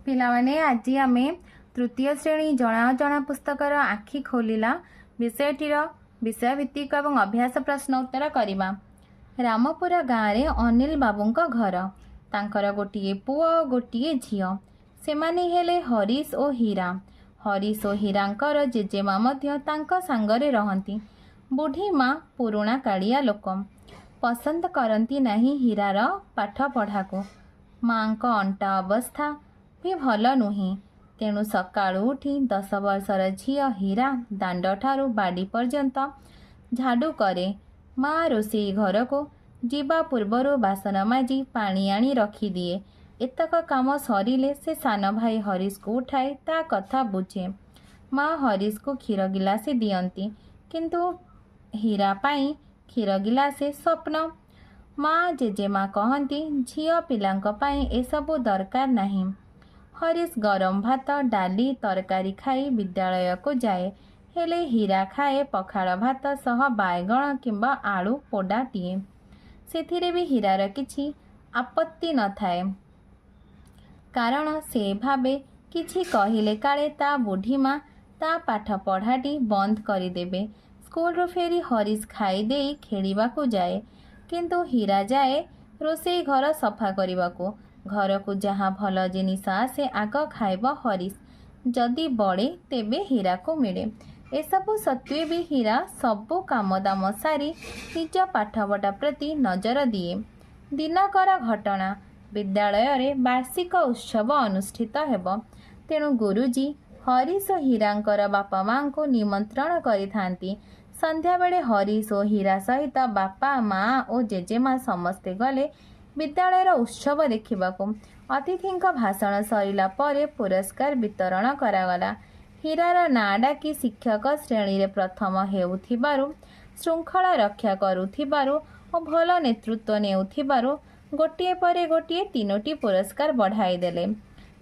पिलामाने आज आमे तृतीय श्रेणी जना जना पुस्तकर आखि खोलिला विषयटीर विषयभित्तिक और अभ्यास प्रश्न उत्तर करवा। रामपुर गाँव में अनिल बाबूंक घर तांकर गोटे पुओ गोटे झील से हेले हरीश और हीरा। हरीश और हीरांकर जेजेमा मध्य तांको सांगरे रहंती। बुढ़ी माँ पुराणा कालिया लोक पसंद करती नहीं हीरार पाठ पढ़ा को। माँ को अंटा अवस्था भी भल नुहे तेणु सकाळु उठी 10 वर्षर झील हीरा दांड ठारू बाड़ी पर्यंत झाड़ू करे। माँ रोषेई घर को जीवा पूर्वर बासन माजी पानी आनी रखी दिए। एतक काम सरिले से सान भाई हरीश को उठाए ता कथा बुझे। माँ हरीश को क्षीर गिलासे दियंती किंतु हीरा पाई क्षीर गिलासे स्वप्न। माँ जेजेमा कहती झील पिलांक पाई एसबू दरकार नहीं। हरीश गरम भात डाली तरकारी खाई विद्यालय को जाए हेले हीरा खाए पखाड़ भात सह बायगण किंबा आलू पोडाटीए। सेथिरे भी हीरार किछि आपत्ति न थाए कारण से भावे किछि कहिले काले ता बुढ़ी माँ ता पाठ पढ़ाटी बंद करदेवे। स्कूल फेरी हरीश खाई देई खेलिबा को जाए किंतु हीरा जाए रोषेई घर सफा करने को। घर को जहाँ भल जिनिस आसे आग खाइब हरीश जदि बड़े तेबे हीरा को मिले। एसबू सत्वे भी हीरा सबू काम दाम सारी निज पाठपढ़ा प्रति नजर दिए। दिनकर घटना विद्यालय रे वार्षिक उत्सव अनुष्ठित हेब तेणु गुरुजी हरीश और हीरांकर बापा माँ को निमंत्रण करिथांती। संध्या बेले हरीश और हीरा सहित बापा माँ और जेजेमा समस्ते गले विद्यालयर उत्सव देखा। अतिथि भाषण सरिला परे पुरस्कार वितरण करागला। हीरार ना डाकी शिक्षक श्रेणी रे प्रथम हेउथिबारु श्रृंखला रक्षा करुथिबारु और भल नेतृत्व नेउथिबारु गोटिए परे गोटिए 3टी पुरस्कार बढ़ाई देले।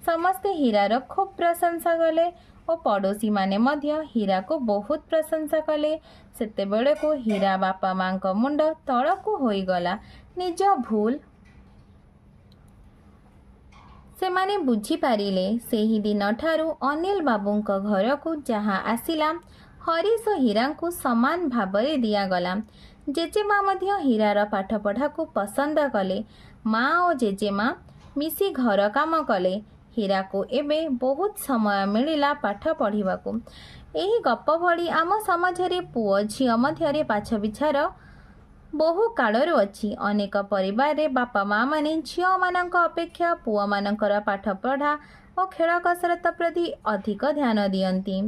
समस्ते हीरार खूब प्रशंसा कले और पड़ोशी माने मध्य हीरा को बहुत प्रशंसा कले। सेतेबेले को हीरा बापा माँ को मुंड तलकू होईगला। निज भूल से माने बुझी पारिले। सेही दिन ठारू अनिल बाबूंक घर को जहाँ आसिला हरीश और हीरा को समान भावरे दियागला। जेजेमा मध्य हीरार पाठ पढ़ा को पसंद कले। माँ और जेजेमा मिसी घर काम कले। हीरा को एबे बहुत समय मिलिला पाठ पढ़िबा को। एही गप भली आम समाजरे पुओ झियो मध्यरे पाछ बिछार बहु कालरू अच्छी। अनेक परिवार रे बापा माँ माने झियो मानक अपेक्षा पुओ मानकर पाठ पढ़ा और खेल कसरत प्रति अधिक ध्यान दियंती।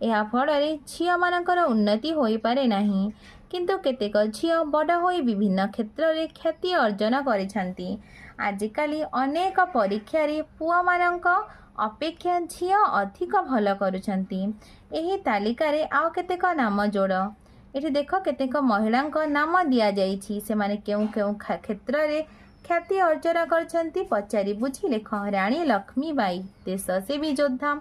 एहा फଳରେ झियो मानकर उन्नति होई पारे नाही किंतु केतेक झियो बड़ होई विभिन्न क्षेत्र रे ख्याति अर्जन करिछंती। आजिकाली अनेक परीक्षा रे पुओ मानक अपेक्षा झियो अधिक भल करुछंती। एही तालिका रे आउ केतेक नाम जोड़। एठी देख केतेक महिलांक नाम दिया जाइछि। से माने केउ केउ क्षेत्र रे ख्याति अर्जन करछंती पचारि बुझी लेख। रानी लक्ष्मीबाई देशसेवी योद्धा,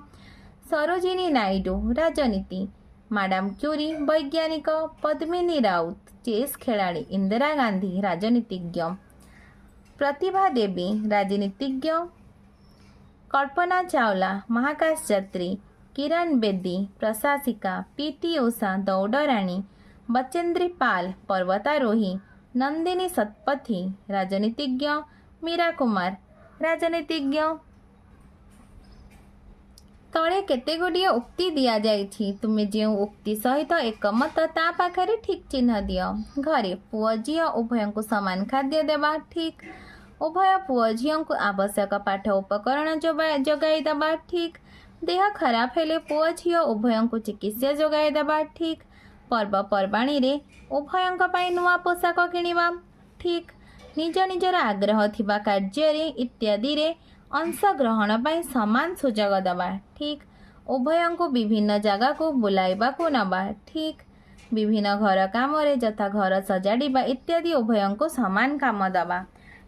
सरोजिनी नायडू राजनीति, मैडम क्यूरी वैज्ञानिक, पद्मिनी राउत चेस खेलाड़ी, इंदिरा गांधी राजनीतिज्ञ, प्रतिभा देवी राजनीतिज्ञ, कल्पना चावला महाकाश यात्री, किरण बेदी प्रशासिका, पीटी उषा दौड़राणी, बचेंद्री पाल पर्वतारोही, नंदिनी शतपथी राजनीतिज्ञ, मीरा कुमार राजनीतिज्ञ। तले केते गुड़िए उक्ति दिया जाइछि। तुमे जे उक्ति सहित एकमत ता पाखरे ठीक चिन्ह दियो। घरे पुओ झियो उभय को समान खाद्य देवा ठीक। उभय पुओ झियो को आवश्यक पाठ उपकरण जोगाई देवा ठीक। देह खराब हेले पुओ झियो उभय को चिकित्सा जोगाई देवा ठीक। पर्वपर्वाणी रे उभयंक पाई नुआ पोशाक किनिबा ठीक। निज निजर आग्रह थिबा कार्य रे इत्यादि रे अंश ग्रहण पाई समान सुजोग देवा ठीक। उभय को विभिन्न जगह को बुलाइबा को नबा ठीक। विभिन्न घर काम रे जथा घर सजाड़िबा इत्यादि उभय को समान काम देवा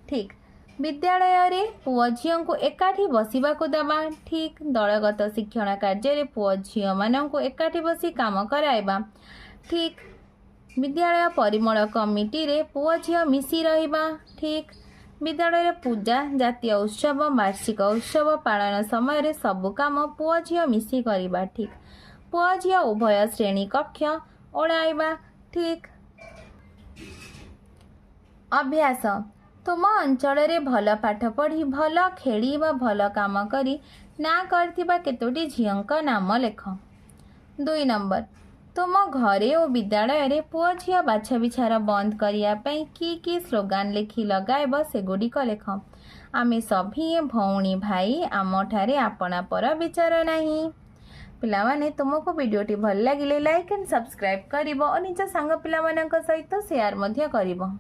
ठीक। विद्यालय रे पुओ झियो को एकाठी बसिबा को देवा ठीक। दलगत शिक्षण कार्य रे पुओ झियो मानन को एकाठी बसी काम कराइबा ठीक। विद्यालय परिमल कमिटी रे पुओ झियो मिसी रहिबा ठीक। विद्यालय पूजा जातीय उत्सव वार्षिक उत्सव पालन समय सबु काम पुओ झियो मिसी करिबा ठीक। पुओ झियो उभय श्रेणी कक्ष ओळाइबा ठीक। अभ्यास तुम अंचल रे भल पाठ पढ़ी भल खेली व भल काम करी ना करथिबा केतोटी झियंक नाम लेख। 2 नंबर तुम घरे और विद्यालय रे पुओ झियो बाछा बिछार बंद करिया पई की स्लोगान लिखि लगाइब सेगुड़िक लेख। आमे सभी भौणी भाई आम ठारे आपणा पर विचार नहीं। पिलामाने तुमको वीडियोटी भल लागिले लाइक एंड सब्सक्राइब करिवो और निज सांग पिलामानक सहित शेयर मध्य करिवो।